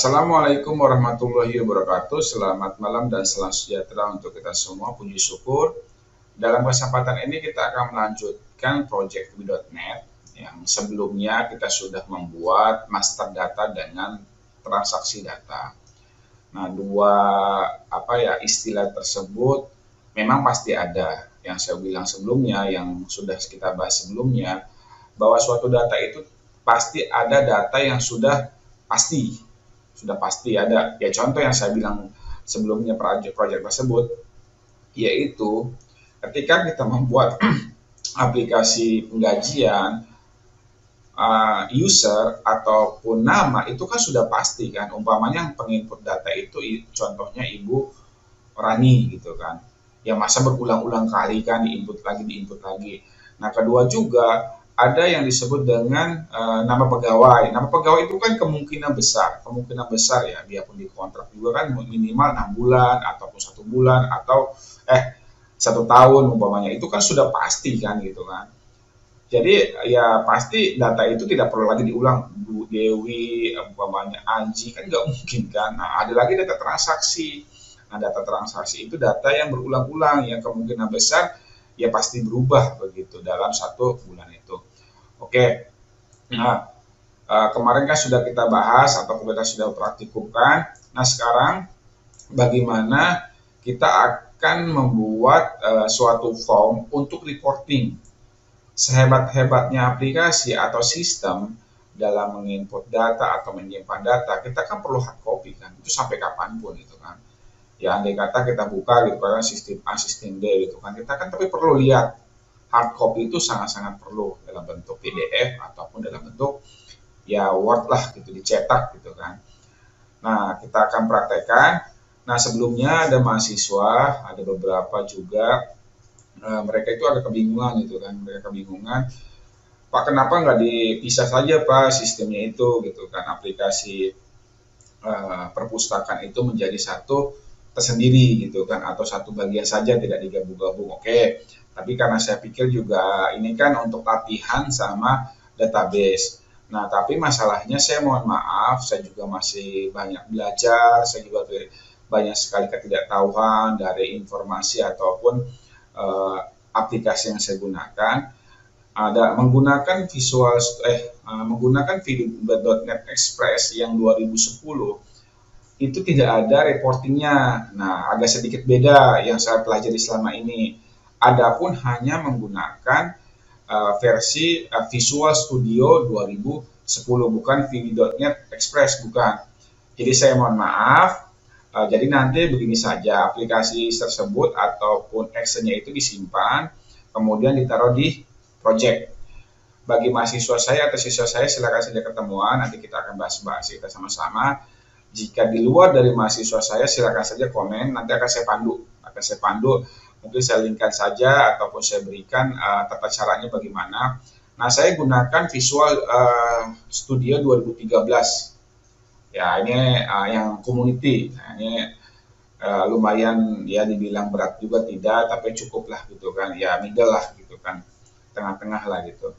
Assalamualaikum warahmatullahi wabarakatuh. Selamat malam dan salam sejahtera untuk kita semua. Puji syukur. Dalam kesempatan ini kita akan melanjutkan proyek V.NET yang sebelumnya kita sudah membuat master data dengan transaksi data. Nah, dua istilah tersebut memang pasti ada. Yang saya bilang sebelumnya, yang sudah kita bahas sebelumnya, bahwa suatu data itu pasti ada data yang sudah pasti ada. Ya, contoh yang saya bilang sebelumnya proyek tersebut, yaitu ketika kita membuat aplikasi penggajian, user ataupun nama itu kan sudah pasti kan. Umpamanya penginput data itu contohnya Ibu Rani gitu kan. Ya masa berulang-ulang kali kan diinput lagi. Nah, kedua juga ada yang disebut dengan nama pegawai. Nama pegawai itu kan kemungkinan besar ya, biarpun di kontrak juga kan minimal 6 bulan ataupun 1 bulan atau 1 tahun umpamanya, itu kan sudah pasti kan gitu kan. Jadi ya pasti data itu tidak perlu lagi diulang. Bu Dewi, umpamanya Anji, kan nggak mungkin kan. Nah, ada lagi data transaksi. Nah, data transaksi itu data yang berulang-ulang, yang kemungkinan besar ya pasti berubah begitu dalam 1 bulan itu. Oke, nah kemarin kan sudah kita bahas atau kita sudah praktikumkan. Nah, sekarang bagaimana kita akan membuat suatu form untuk reporting. Sehebat-hebatnya aplikasi atau sistem dalam menginput data atau menyimpan data, kita kan perlu hard copy kan, itu sampai kapanpun gitu kan. Ya andai kata kita buka gitu kan sistem A, sistem B gitu kan, kita kan tapi perlu lihat hard copy itu sangat-sangat perlu dalam bentuk PDF ataupun dalam bentuk ya Word lah gitu, dicetak gitu kan. Nah, kita akan praktekkan. Nah, sebelumnya ada mahasiswa, ada beberapa juga mereka itu agak kebingungan gitu kan. Mereka kebingungan, Pak, kenapa nggak dipisah saja Pak sistemnya itu gitu kan, aplikasi perpustakaan itu menjadi satu tersendiri gitu kan, atau satu bagian saja tidak digabung-gabung. Oke, tapi karena saya pikir juga ini kan untuk latihan sama database. Nah, tapi masalahnya saya mohon maaf, saya juga masih banyak belajar, saya juga banyak sekali ketidaktahuan dari informasi ataupun aplikasi yang saya gunakan. Ada menggunakan menggunakan V.NET Express yang 2010 itu tidak ada reportingnya. Nah, agak sedikit beda yang saya pelajari selama ini. Adapun hanya menggunakan versi Visual Studio 2010, bukan V.NET Express, bukan. Jadi saya mohon maaf. Jadi nanti begini saja, aplikasi tersebut ataupun actionnya itu disimpan, kemudian ditaruh di project. Bagi mahasiswa saya atau siswa saya, silakan saja ketemuan, nanti kita akan bahas-bahas kita sama-sama. Jika di luar dari mahasiswa saya, silakan saja komen, nanti akan saya pandu. Mungkin saya linkkan saja ataupun saya berikan tata caranya bagaimana. Nah, saya gunakan Visual Studio 2013. Ya, ini yang community. Nah, ini lumayan ya dibilang berat juga tidak, tapi cukup lah gitu kan. Ya, middle lah gitu kan. Tengah-tengah lah gitu.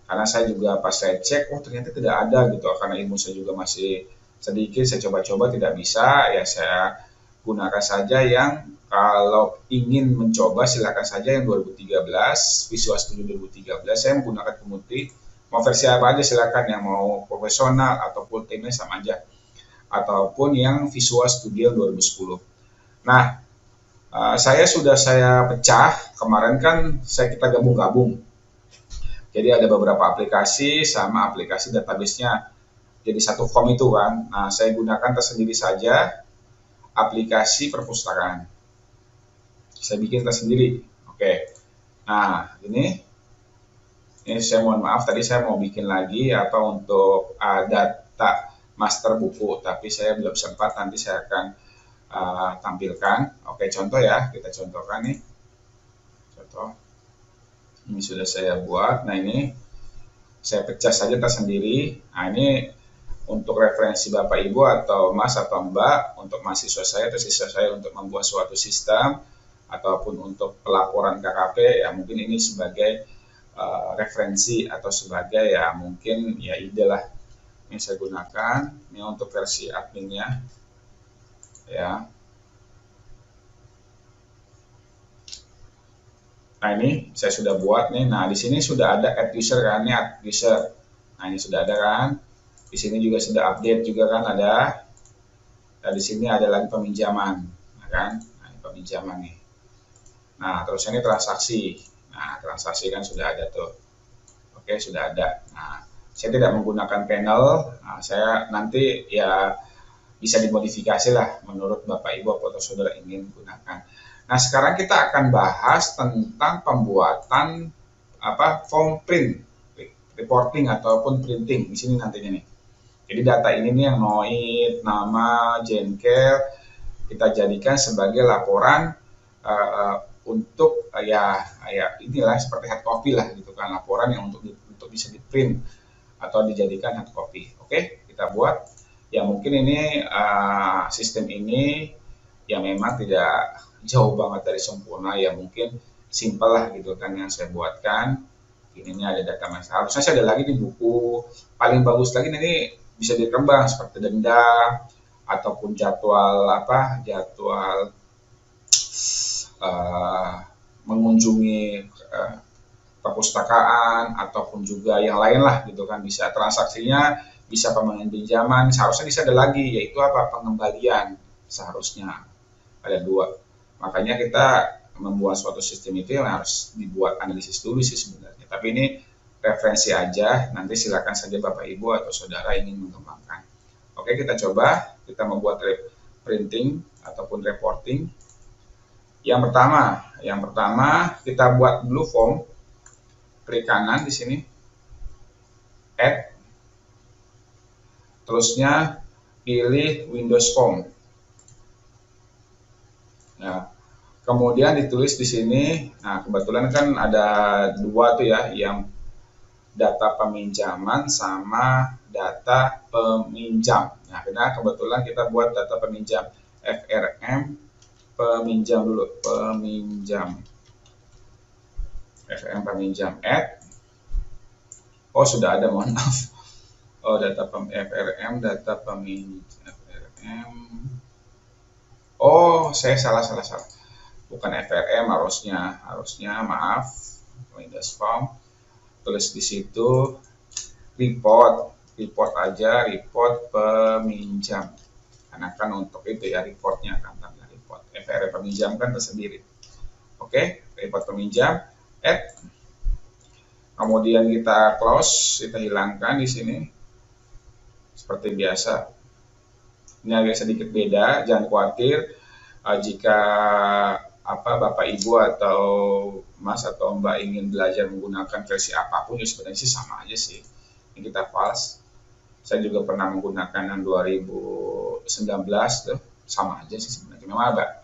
Karena saya juga pas saya cek, ternyata tidak ada gitu. Karena ilmu saya juga masih sedikit, saya coba-coba tidak bisa, ya saya gunakan saja yang kalau ingin mencoba silakan saja yang 2013, Visual Studio 2013. Saya menggunakan community, mau versi apa aja silakan, yang mau profesional atau full time sama aja, ataupun yang Visual Studio 2010. Nah, saya pecah, kemarin kan kita gabung-gabung. Jadi ada beberapa aplikasi sama aplikasi database-nya. Jadi satu form itu kan. Nah, saya gunakan tersendiri saja aplikasi perpustakaan. Saya bikin tersendiri. Oke. Nah, ini saya mohon maaf, tadi saya mau bikin lagi untuk data master buku, tapi saya belum sempat, nanti saya akan tampilkan. Oke, contoh ya, kita contohkan nih. Contoh. Ini sudah saya buat. Nah, ini saya pecah saja tersendiri. Nah, ini untuk referensi Bapak Ibu atau Mas atau Mbak, untuk mahasiswa saya atau siswa saya untuk membuat suatu sistem ataupun untuk pelaporan KKP, ya mungkin ini sebagai referensi atau sebagai ya mungkin ya ide lah Ini saya gunakan, ini untuk versi adminnya, ya. Nah ini saya sudah buat nih. Nah di sini sudah ada add user kan, ini add user. Nah ini sudah ada kan. Di sini juga sudah update juga kan ada. Dan di sini ada lagi peminjaman, nah, kan? Nah, ini peminjaman nih. Nah terus ini transaksi. Nah transaksi kan sudah ada tuh. Oke sudah ada. Nah saya tidak menggunakan panel. Nah, saya nanti ya bisa dimodifikasi lah menurut Bapak Ibu atau saudara ingin gunakan. Nah, sekarang kita akan bahas tentang pembuatan form print, reporting ataupun printing di sini nantinya nih. Jadi data ini nih yang NOID, nama, Jenkel kita jadikan sebagai laporan untuk inilah seperti hard copy lah gitu kan, laporan yang untuk bisa di print atau dijadikan hard copy. Oke, kita buat. Ya mungkin ini sistem ini yang memang tidak jauh banget dari sempurna, ya mungkin simple lah gitu kan yang saya buatkan. Ini ada data masalah. Harusnya saya ada lagi di buku. Paling bagus lagi nanti bisa dikembang seperti denda ataupun jadwal mengunjungi perpustakaan ataupun juga yang lain lah gitu kan, bisa transaksinya, bisa pembayaran pinjaman, seharusnya bisa ada lagi yaitu pengembalian, seharusnya ada dua. Makanya kita membuat suatu sistem itu yang harus dibuat analisis dulu sih sebenarnya, tapi ini referensi aja, nanti silakan saja Bapak Ibu atau saudara ingin mengembangkan. Oke, kita coba kita membuat printing ataupun reporting. Yang pertama kita buat dulu form. Klik kanan di sini, add, terusnya pilih Windows Form. Nah, kemudian ditulis di sini. Nah, kebetulan kan ada dua tuh ya, yang data peminjaman sama data peminjam. Nah, karena kebetulan kita buat data peminjam, FRM peminjam dulu, FRM peminjam, add. Oh sudah ada, mohon maaf. Oh data FRM, data peminjam, FRM. Oh saya salah. Bukan FRM harusnya maaf. Windows Form. Tulis di situ report aja, report peminjam. Karena kan untuk itu ya reportnya kan, report. FRM peminjam kan tersendiri. Oke, report peminjam. Add, kemudian kita close, kita hilangkan di sini seperti biasa. Ini agak sedikit beda, jangan khawatir jika Bapak Ibu atau Mas atau Mbak ingin belajar menggunakan versi apapun, ya sebenarnya sih sama aja sih. Ini kita false. Saya juga pernah menggunakan yang 2019 tuh, sama aja sih sebenarnya. Memang agak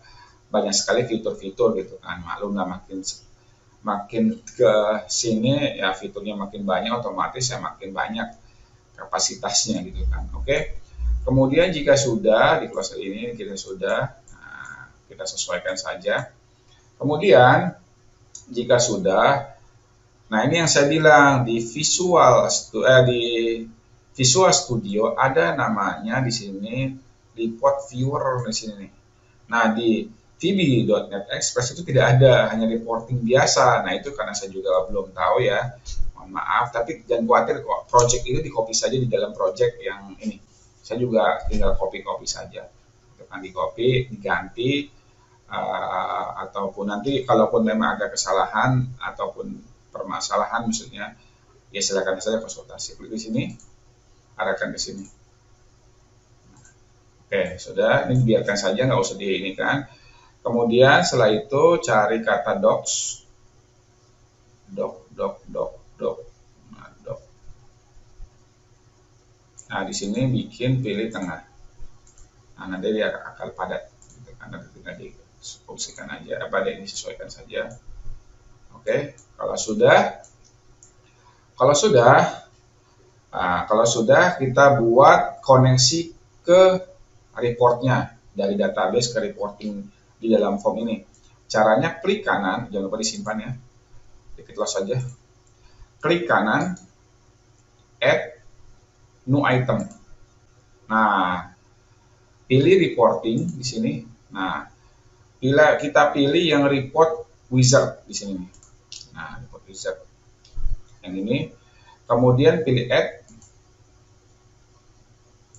banyak sekali fitur-fitur gitu kan, maklum lah makin ke sini ya fiturnya makin banyak, otomatis ya makin banyak kapasitasnya gitu kan. Oke, kemudian jika sudah di close ini kita sudah, kita sesuaikan saja. Kemudian jika sudah, nah ini yang saya bilang di Visual Studio ada namanya di sini report viewer di sini nih. Nah di VB.NET Express itu tidak ada, hanya reporting biasa. Nah itu karena saya juga belum tahu ya, mohon maaf. Tapi jangan khawatir kok, project itu di copy saja di dalam project yang ini. Saya juga tinggal copy saja. Akan di copy, diganti, ataupun nanti kalaupun memang ada kesalahan ataupun permasalahan maksudnya, ya silakan saja konsultasi. Klik di sini, arahkan ke sini. Oke, sudah, ini biarkan saja, nggak usah ini kan. Kemudian setelah itu cari kata docs, doc. Nah di sini bikin pilih tengah. Nah nanti dia akan padat, gitu kan. Nanti tinggal difungsikan aja, disesuaikan saja. Oke, kalau sudah kita buat koneksi ke reportnya dari database ke reporting di dalam form ini. Caranya klik kanan, jangan lupa disimpan ya. Dikit close saja. Klik kanan, add, new item. Nah, pilih reporting di sini. Nah, kita pilih yang report wizard di sini. Nah, report wizard yang ini. Kemudian pilih add.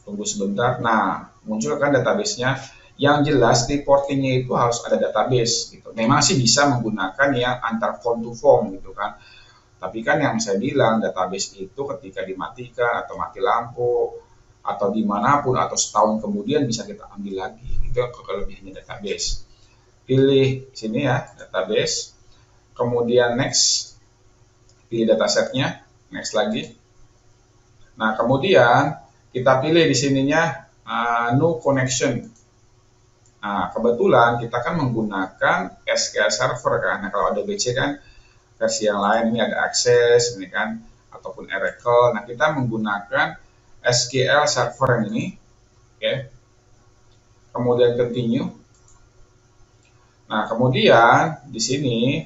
Tunggu sebentar. Nah, munculkan database-nya. Yang jelas reportingnya itu harus ada database gitu. Memang sih bisa menggunakan yang antar form to form gitu kan. Tapi kan yang saya bilang database itu ketika dimatikan atau mati lampu atau dimanapun atau setahun kemudian bisa kita ambil lagi. Itu kelebihannya database. Pilih sini ya database. Kemudian next. Pilih datasetnya. Next lagi. Nah kemudian kita pilih di sininya no connection. Nah, kebetulan kita kan menggunakan SQL Server kan. Nah, kalau ada BC kan versi yang lain ini ada Access ini kan ataupun Oracle. Nah, kita menggunakan SQL Server yang ini. Oke. Kemudian continue. Nah, kemudian di sini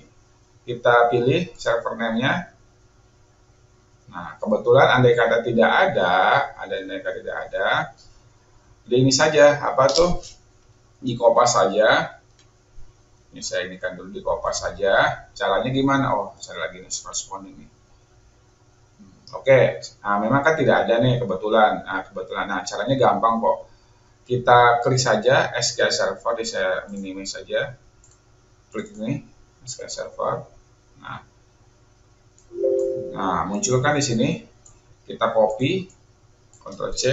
kita pilih server name-nya. Nah, kebetulan andai kata tidak ada, andai kata tidak ada, jadi ini saja apa tuh? Di kopas saja. Ini saya inikan dulu di kopas saja. Caranya gimana? Oh, saya lagi respon ini. Oke, nah, memang kan tidak ada nih kebetulan. Nah, caranya gampang kok. Kita klik saja SQL Server, saya minimize saja. Klik ini SQL Server. Nah, munculkan di sini. Kita copy, Ctrl C.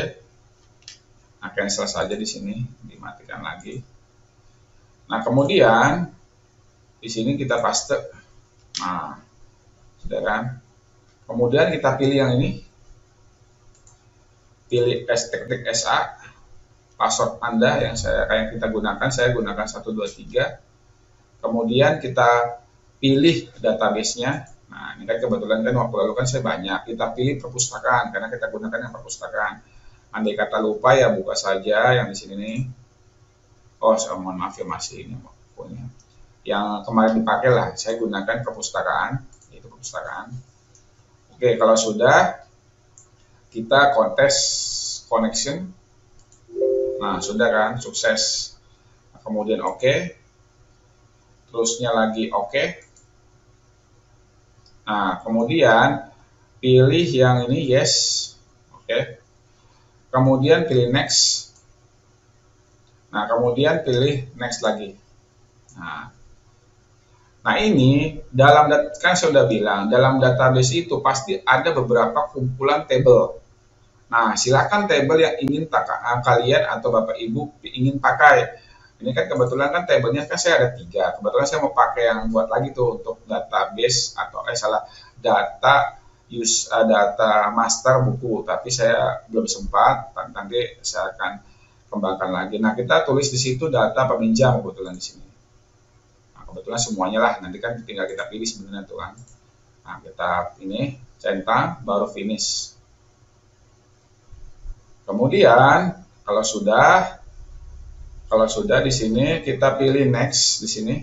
Nah, cancel saja di sini, dimatikan lagi. Nah, kemudian di sini kita paste. Nah, sudah kan? Kemudian kita pilih yang ini. Pilih teknik SA. Password Anda yang kita gunakan, saya gunakan 123. Kemudian kita pilih database-nya. Nah, ini kan kebetulan kan waktu lalu kan saya banyak. Kita pilih perpustakaan karena kita gunakan yang perpustakaan. Andai kata lupa ya buka saja yang di sini nih. Oh, mohon maaf ya masih ini pokoknya. Yang kemarin dipakai lah, saya gunakan perpustakaan, itu perpustakaan. Oke, kalau sudah kita kontes connection. Nah, sudah kan sukses. Nah, kemudian oke. Terusnya lagi oke. Nah, kemudian pilih yang ini yes. Oke. Kemudian pilih next. Nah, kemudian pilih next lagi. Nah ini kan saya sudah bilang dalam database itu pasti ada beberapa kumpulan tabel. Nah, silakan tabel yang ingin kalian atau Bapak Ibu ingin pakai. Ini kan kebetulan kan tabelnya kan saya ada 3. Kebetulan saya mau pakai yang buat lagi tuh untuk database atau data master buku, tapi saya belum sempat. Nanti saya akan kembangkan lagi. Nah, kita tulis di situ data peminjam kebetulan di sini. Nah, kebetulan semuanya lah. Nanti kan tinggal kita pilih sebenarnya tuh kan. Nah, kita ini centang baru finish. Kemudian kalau sudah di sini kita pilih next di sini.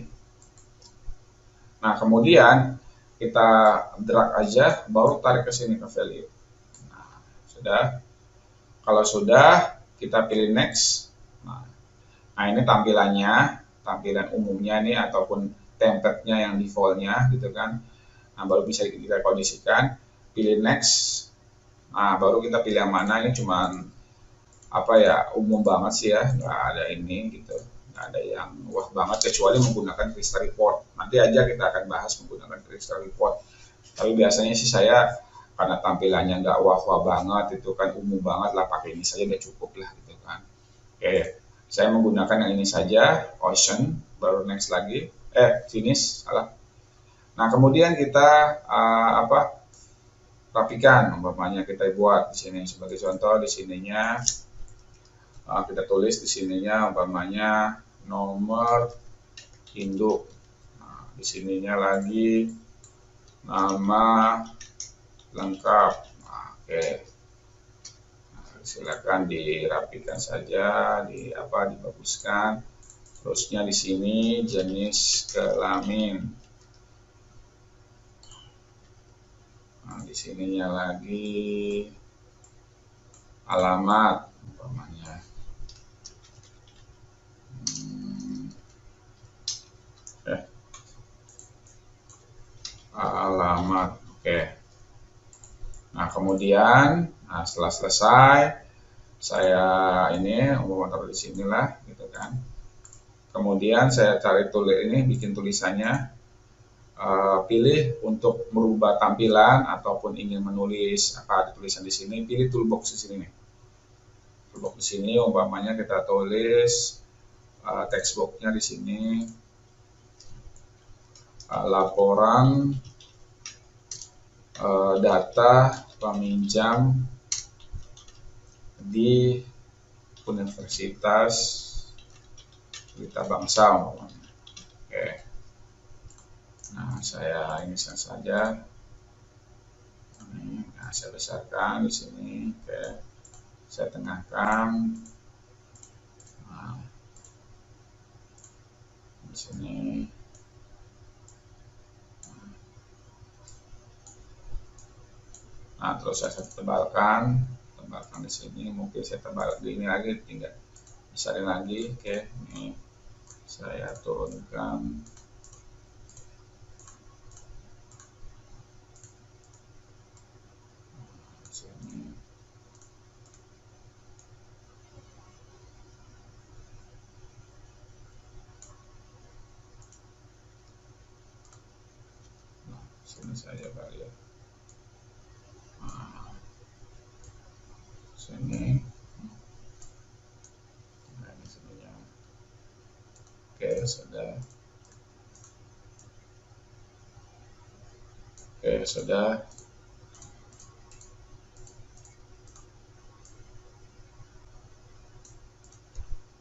Nah, kemudian kita drag aja baru tarik ke sini ke value. Nah, sudah. Kalau sudah kita pilih next. Nah, ini tampilan umumnya nih ataupun template-nya yang default-nya gitu kan. Nah, baru bisa kita kondisikan. Pilih next. Nah, baru kita pilih yang mana. Ini cuman umum banget sih ya, nggak ada ini gitu, nggak ada yang wah banget kecuali menggunakan crystal report. Nanti aja kita akan bahas menggunakan crystal report. Tapi biasanya sih saya karena tampilannya nggak wah banget itu kan umum banget lah, pakai ini saja udah cukup lah gitu kan. Oke, saya menggunakan yang ini saja, Ocean, baru next lagi, finish, salah. Nah kemudian kita rapikan, umpamanya kita buat di sini sebagai contoh di sininya. Kita tulis di sininya umpamanya nomor induk. Nah, di sininya lagi nama lengkap. Nah, oke. Nah, silakan dirapikan saja, dibaguskan. Terusnya di sini jenis kelamin. Nah, di sininya lagi alamat umpamanya. Alamat, oke. Nah kemudian, setelah selesai, saya ini umpama taruh di sinilah, gitu kan. Kemudian saya cari tulis ini, bikin tulisannya, pilih untuk merubah tampilan ataupun ingin menulis apa tulisan di sini, pilih toolbox di sini nih. Toolbox di sini umpamanya kita tulis text box-nya di sini, laporan data peminjam di Universitas Pelita Bangsa umpamanya. Oke. Nah, saya ini saja. Nah, saya besarkan di sini. Oke. Saya tengahkan. Nah, di sini. Nah, terus saya tebalkan di sini. Mungkin saya tebal di ini lagi, tinggal besarin lagi. Oke, ini saya turunkan. Sini. Nah, sini saja kali ya. Nah, sini. Nah, ini sininya. Oke, sudah. Oke, sudah.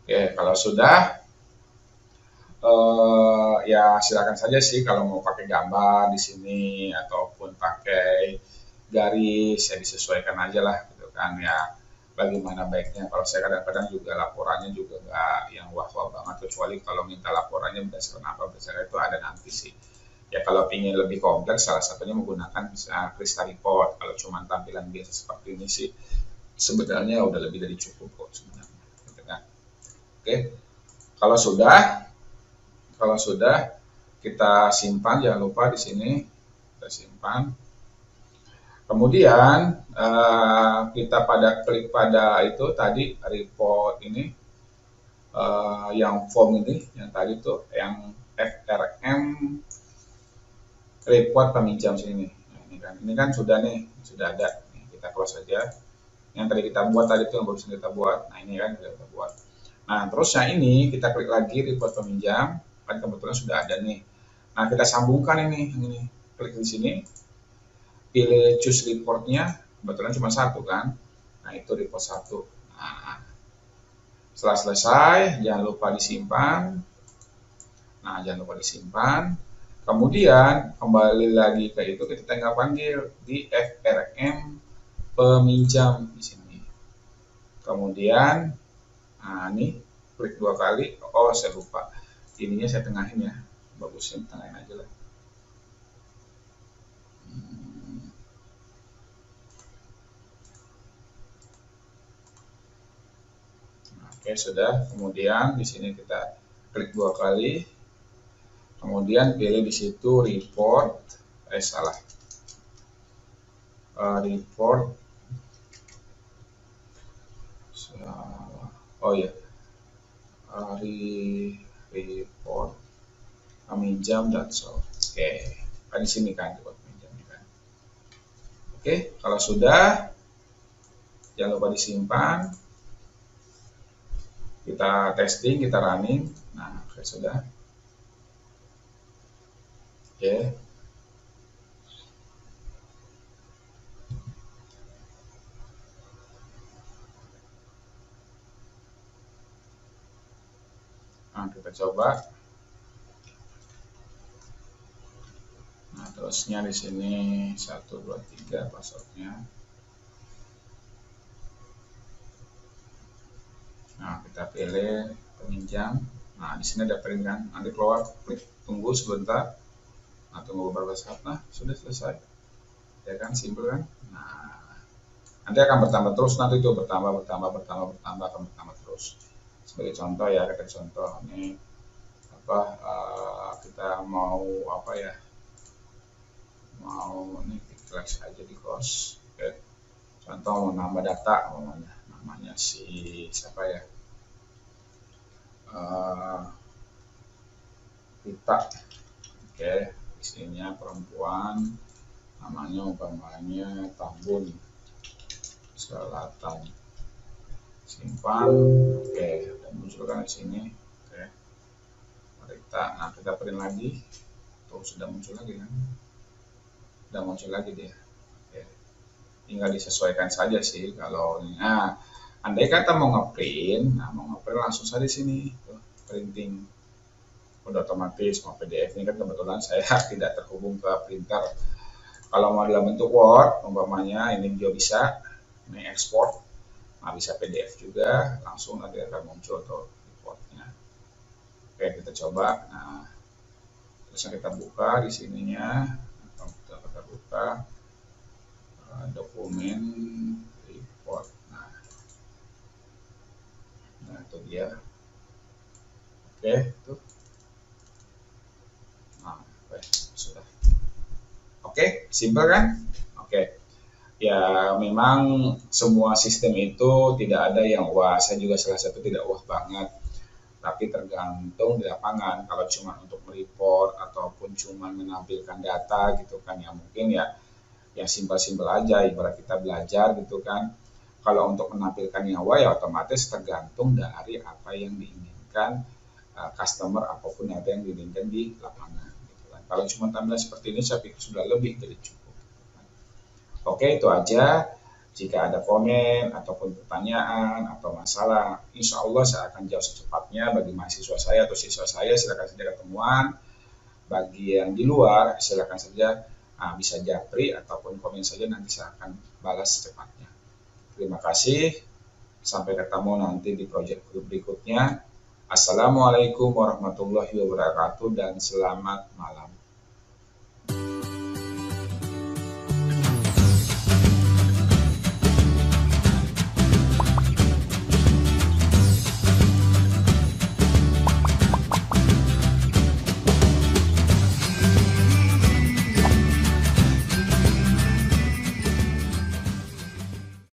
Oke, kalau sudah, ya silakan saja sih kalau mau pakai gambar di sini ataupun pakai garis, ya disesuaikan aja lah gitu kan ya. Bagaimana baiknya, kalau saya kadang-kadang juga laporannya juga nggak yang wah-wah banget, kecuali kalau minta laporannya berdasarkan apa, berdasarkan itu ada nanti sih. Ya kalau ingin lebih kompleks, salah satunya menggunakan Krista Report. Kalau cuma tampilan biasa seperti ini sih, sebenarnya udah lebih dari cukup kok sebenarnya. Gitu kan. Oke, kalau sudah kita simpan, jangan lupa di sini kita simpan. Kemudian kita klik pada itu tadi report ini, yang form ini, yang tadi tuh yang FRM report peminjam sini. Nah, ini kan sudah ada. Nih, kita close saja. Yang tadi kita buat tadi tuh yang barusan kita buat. Nah ini kan sudah kita buat. Nah terus yang ini kita klik lagi report peminjam, kan kebetulan sudah ada nih. Nah kita sambungkan ini, klik di sini, pilih choose reportnya, kebetulan cuma satu kan. Nah itu report satu. Nah, setelah selesai jangan lupa disimpan. Nah jangan lupa disimpan. Kemudian kembali lagi ke itu, kita tinggal panggil di FRM peminjam di sini. Kemudian, nah ini klik 2 kali. Oh saya lupa, ininya saya tengahin ya, bagusnya tengahin aja lah. Oke sudah. Kemudian di sini kita klik 2 kali. Kemudian pilih di situ report, salah, report, oh ya, report peminjam dan so. Oke, kan di sini kan report peminjam kan. Oke, kalau sudah jangan lupa disimpan. Kita testing, kita running. Nah, oke sudah. Oke. Nah, kita coba. Nah, terusnya di sini 1 2 3 passwordnya. Nah, kita pilih peminjam. Nah, di sini ada print kan. Nanti keluar, klik tunggu sebentar. Nah, tunggu beberapa saat. Nah, sudah selesai. Ya kan, simpel kan? Nah, Nanti akan bertambah terus, nanti itu bertambah akan bertambah terus. Sebagai contoh ya, kita contoh ini apa, kita mau apa ya, mau ini klik aja di cost. Oke. Contoh mau nambah data namanya si siapa ya, Rita. Oke, isinya perempuan, namanya umpamanya Tambun Selatan. Simpan. Oke, dan munculkan di sini. Oke. Rita. Nah, kita print lagi. Tuh sudah muncul lagi kan? Sudah muncul lagi dia. Oke. Tinggal disesuaikan saja sih kalau nah, andai kata mau ngeprint, langsung saja di sini tuh, printing. Udah otomatis mau PDF ini kan kebetulan saya tidak terhubung ke printer. Kalau mau dalam bentuk Word, umpamanya ini juga bisa, ini ekspor, nah bisa PDF juga, langsung nanti akan muncul tuh reportnya. Oke, kita coba. Nah, terus kita buka di sininya, kita buka dokumen report. Nah itu dia. Oke, tuh. Nah, sudah. Oke, simpel kan? Oke. Ya memang semua sistem itu tidak ada yang wah, saya juga salah satu tidak wah banget, tapi tergantung di lapangan. Kalau cuma untuk mereport ataupun cuma menampilkan data gitu kan, ya mungkin ya yang simpel-simpel aja, ibarat kita belajar gitu kan. Kalau untuk menampilkan yang wah, ya otomatis tergantung dari apa yang diinginkan customer, apapun yang diinginkan di lapangan gitu kan. Kalau cuma tampilan seperti ini saya pikir sudah lebih dari cukup. Oke, itu aja. Jika ada komen ataupun pertanyaan atau masalah, insya Allah saya akan jawab secepatnya. Bagi mahasiswa saya atau siswa saya, silakan saja ketemuan. Bagi yang di luar, silakan saja bisa japri ataupun komen saja, nanti saya akan balas secepatnya. Terima kasih. Sampai ketemu nanti di proyek berikutnya. Assalamualaikum warahmatullahi wabarakatuh dan selamat malam.